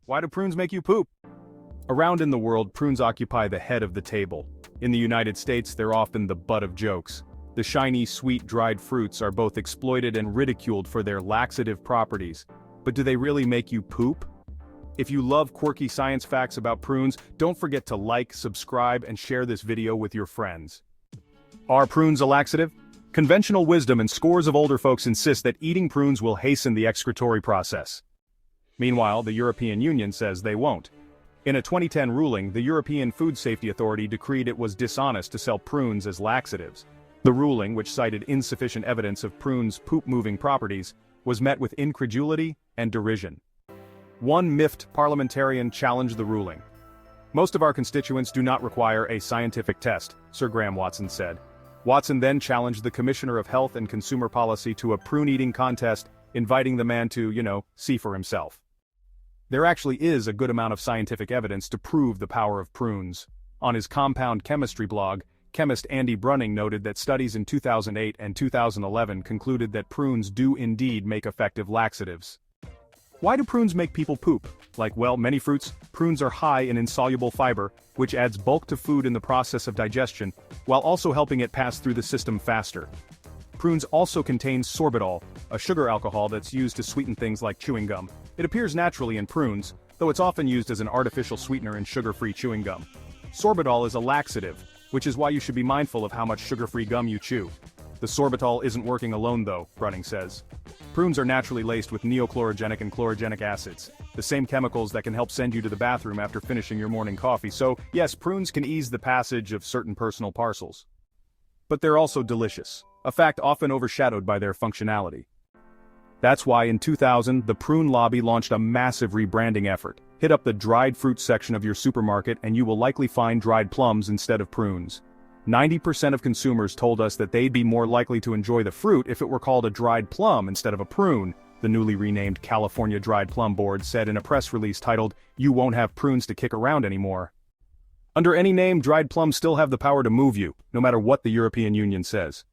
Why do prunes make you poop? Around in the world, prunes occupy the head of the table. In the United States, they're often the butt of jokes. The shiny, sweet, dried fruits are both exploited and ridiculed for their laxative properties. But do they really make you poop? If you love quirky science facts about prunes, don't forget to like, subscribe, and share this video with your friends. Are prunes a laxative? Conventional wisdom and scores of older folks insist that eating prunes will hasten the excretory process. Meanwhile, the European Union says they won't. In a 2010 ruling, the European Food Safety Authority decreed it was dishonest to sell prunes as laxatives. The ruling, which cited insufficient evidence of prunes' poop-moving properties, was met with incredulity and derision. One miffed parliamentarian challenged the ruling. "Most of our constituents do not require a scientific test," Sir Graham Watson said. Watson then challenged the Commissioner of Health and Consumer Policy to a prune-eating contest, inviting the man to, see for himself. There actually is a good amount of scientific evidence to prove the power of prunes. On his compound chemistry blog, chemist Andy Brunning noted that studies in 2008 and 2011 concluded that prunes do indeed make effective laxatives. Why do prunes make people poop? Like many fruits, prunes are high in insoluble fiber, which adds bulk to food in the process of digestion, while also helping it pass through the system faster. Prunes also contain sorbitol, a sugar alcohol that's used to sweeten things like chewing gum. It appears naturally in prunes, though it's often used as an artificial sweetener in sugar-free chewing gum. Sorbitol is a laxative, which is why you should be mindful of how much sugar-free gum you chew. The sorbitol isn't working alone though, Brunning says. Prunes are naturally laced with neochlorogenic and chlorogenic acids, the same chemicals that can help send you to the bathroom after finishing your morning coffee, so yes, prunes can ease the passage of certain personal parcels. But they're also delicious, a fact often overshadowed by their functionality. That's why in 2000, the prune lobby launched a massive rebranding effort. Hit up the dried fruit section of your supermarket and you will likely find dried plums instead of prunes. 90% of consumers told us that they'd be more likely to enjoy the fruit if it were called a dried plum instead of a prune, the newly renamed California Dried Plum Board said in a press release titled, "You won't have prunes to kick around anymore." Under any name, dried plums still have the power to move you, no matter what the European Union says.